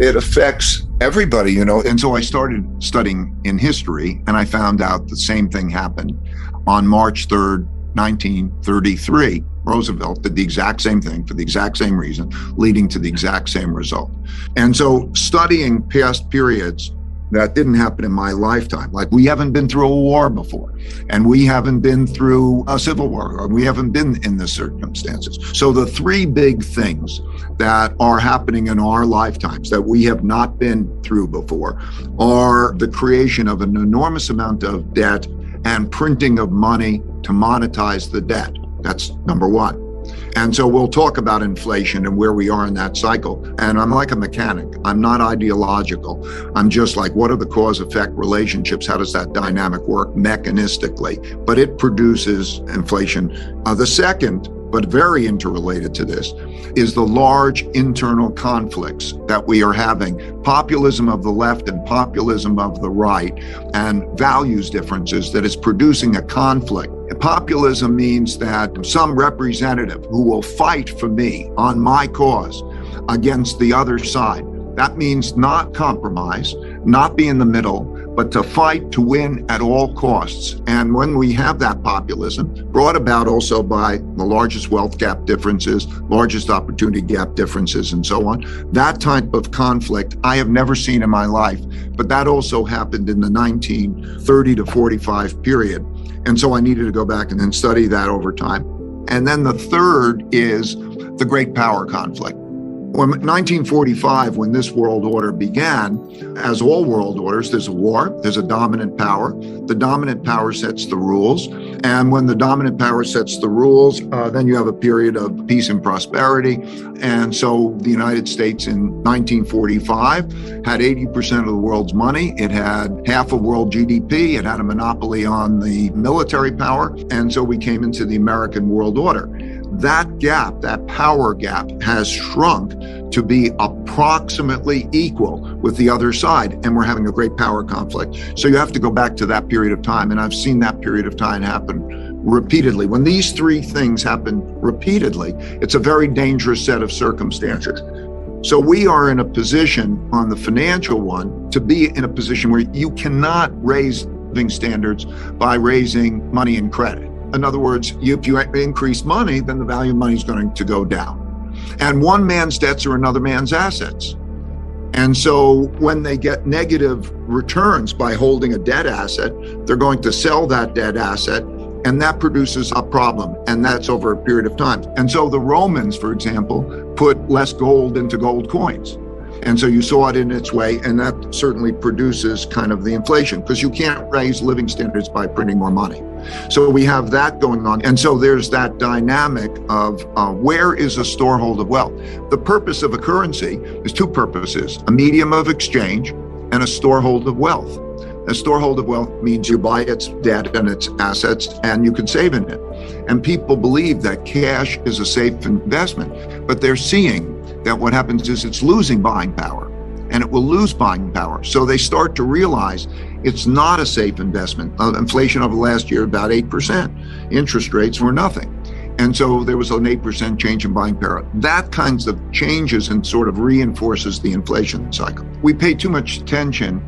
it affects everybody, And so I started studying in history, and I found out the same thing happened on March 3rd, 1933. Roosevelt did the exact same thing for the exact same reason, leading to the exact same result. And so studying past periods that didn't happen in my lifetime, like we haven't been through a war before, and we haven't been through a civil war, or we haven't been in the circumstances. So the three big things that are happening in our lifetimes that we have not been through before are the creation of an enormous amount of debt and printing of money to monetize the debt. That's number one. And so we'll talk about inflation and where we are in that cycle. And I'm like a mechanic. I'm not ideological. I'm just like, what are the cause-effect relationships? How does that dynamic work mechanistically? But it produces inflation. The second, but very interrelated to this, is the large internal conflicts that we are having. Populism of the left and populism of the right, and values differences that is producing a conflict. Populism means that some representative who will fight for me on my cause against the other side. That means not compromise, not be in the middle, but to fight to win at all costs. And when we have that populism, brought about also by the largest wealth gap differences, largest opportunity gap differences, and so on, that type of conflict I have never seen in my life. But that also happened in the 1930 to 45 period. And so I needed to go back and then study that over time. And then the third is the great power conflict. When 1945, when this world order began, as all world orders, there's a war, there's a dominant power. The dominant power sets the rules. And when the dominant power sets the rules, then you have a period of peace and prosperity. And so the United States in 1945 had 80% of the world's money. It had half of world GDP. It had a monopoly on the military power. And so we came into the American world order. That gap, that power gap, has shrunk to be approximately equal with the other side, and we're having a great power conflict. So you have to go back to that period of time, and I've seen that period of time happen repeatedly. When these three things happen repeatedly, it's a very dangerous set of circumstances. So we are in a position on the financial one to be in a position where you cannot raise living standards by raising money and credit. In other words, if you increase money, then the value of money is going to go down. And one man's debts are another man's assets. And so when they get negative returns by holding a debt asset, they're going to sell that debt asset, and that produces a problem. And that's over a period of time. And so the Romans, for example, put less gold into gold coins. And so you saw it in its way, and that certainly produces kind of the inflation, because you can't raise living standards by printing more money. So we have that going on. And so there's that dynamic of where is a storehold of wealth? The purpose of a currency is two purposes: a medium of exchange and a storehold of wealth. A storehold of wealth means you buy its debt and its assets, and you can save in it. And people believe that cash is a safe investment, but they're seeing that what happens is it's losing buying power, and it will lose buying power. So they start to realize it's not a safe investment. Inflation over the last year, about 8%. Interest rates were nothing. And so there was an 8% change in buying power. That kinds of changes and sort of reinforces the inflation cycle. We pay too much attention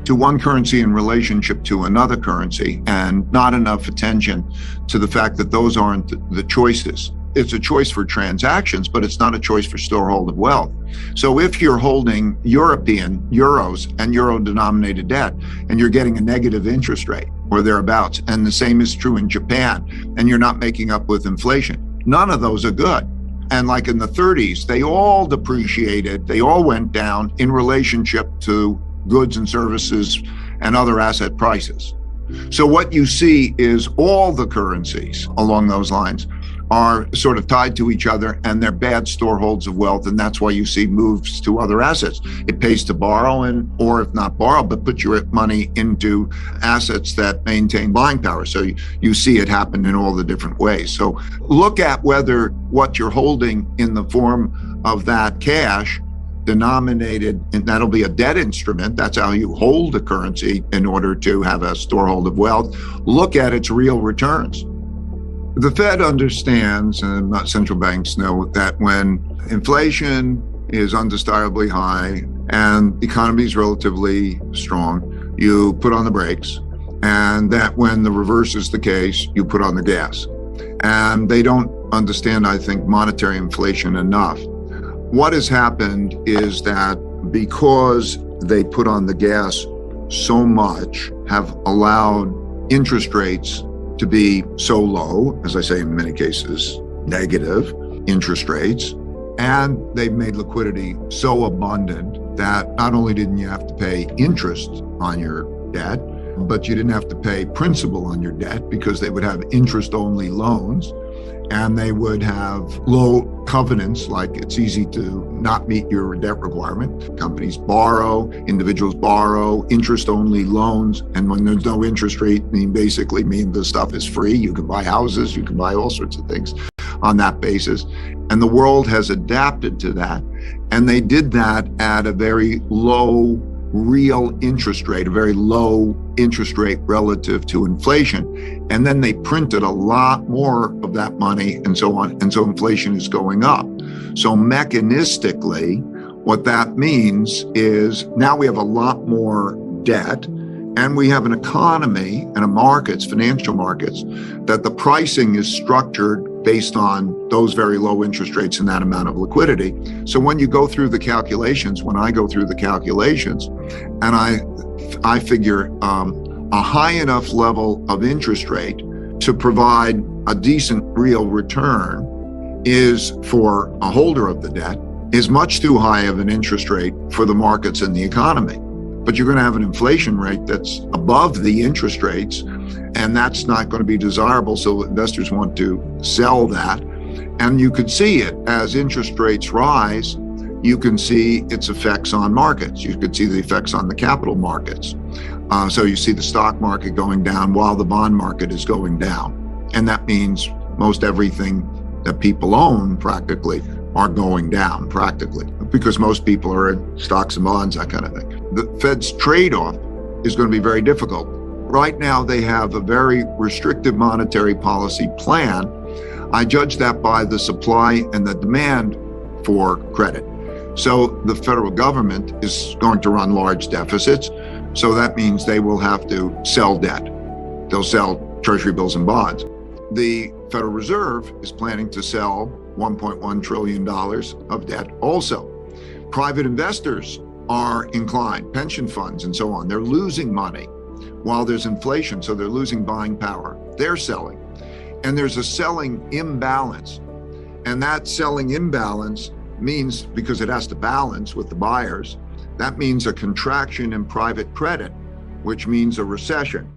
to one currency in relationship to another currency, and not enough attention to the fact that those aren't the choices. It's a choice for transactions, but it's not a choice for storehold of wealth. So if you're holding European euros and euro-denominated debt, and you're getting a negative interest rate or thereabouts, and the same is true in Japan, and you're not making up with inflation, none of those are good. And like in the 30s, they all depreciated, they all went down in relationship to goods and services and other asset prices. So what you see is all the currencies along those lines are sort of tied to each other, and they're bad storeholds of wealth. And that's why you see moves to other assets. It pays to borrow, or if not borrow, but put your money into assets that maintain buying power. So you see it happen in all the different ways. So look at whether what you're holding in the form of that cash denominated, and that'll be a debt instrument. That's how you hold a currency in order to have a storehold of wealth. Look at its real returns. The Fed understands, and central banks know, that when inflation is undesirably high and the economy is relatively strong, you put on the brakes, and that when the reverse is the case, you put on the gas. And they don't understand, I think, monetary inflation enough. What has happened is that because they put on the gas so much, have allowed interest rates to be so low, as I say, in many cases, negative interest rates, and they've made liquidity so abundant that not only didn't you have to pay interest on your debt, but you didn't have to pay principal on your debt because they would have interest-only loans, and they would have low covenants, like it's easy to not meet your debt requirement. Companies borrow, individuals borrow, interest-only loans, and when there's no interest rate, basically mean the stuff is free. You can buy houses, you can buy all sorts of things on that basis. And the world has adapted to that, and they did that at a very low real interest rate, a very low interest rate relative to inflation. And then they printed a lot more of that money and so on. And so inflation is going up. So mechanistically, what that means is now we have a lot more debt, and we have an economy and a markets, financial markets, that the pricing is structured based on those very low interest rates and that amount of liquidity. So when you go through the calculations, when I go through the calculations, and I figure a high enough level of interest rate to provide a decent real return is, for a holder of the debt, is much too high of an interest rate for the markets and the economy. But you're going to have an inflation rate that's above the interest rates, and that's not going to be desirable. So investors want to sell that. And you could see it as interest rates rise. You can see its effects on markets. You could see the effects on the capital markets. So you see the stock market going down while the bond market is going down. And that means most everything that people own practically are going down practically, because most people are in stocks and bonds, that kind of thing. The Fed's trade-off is going to be very difficult. Right now, they have a very restrictive monetary policy plan. I judge that by the supply and the demand for credit. So the federal government is going to run large deficits. So that means they will have to sell debt. They'll sell treasury bills and bonds. The Federal Reserve is planning to sell $1.1 trillion of debt also. Private investors are inclined, pension funds and so on, they're losing money while there's inflation, so they're losing buying power. They're selling. And there's a selling imbalance. And that selling imbalance means, because it has to balance with the buyers, that means a contraction in private credit, which means a recession.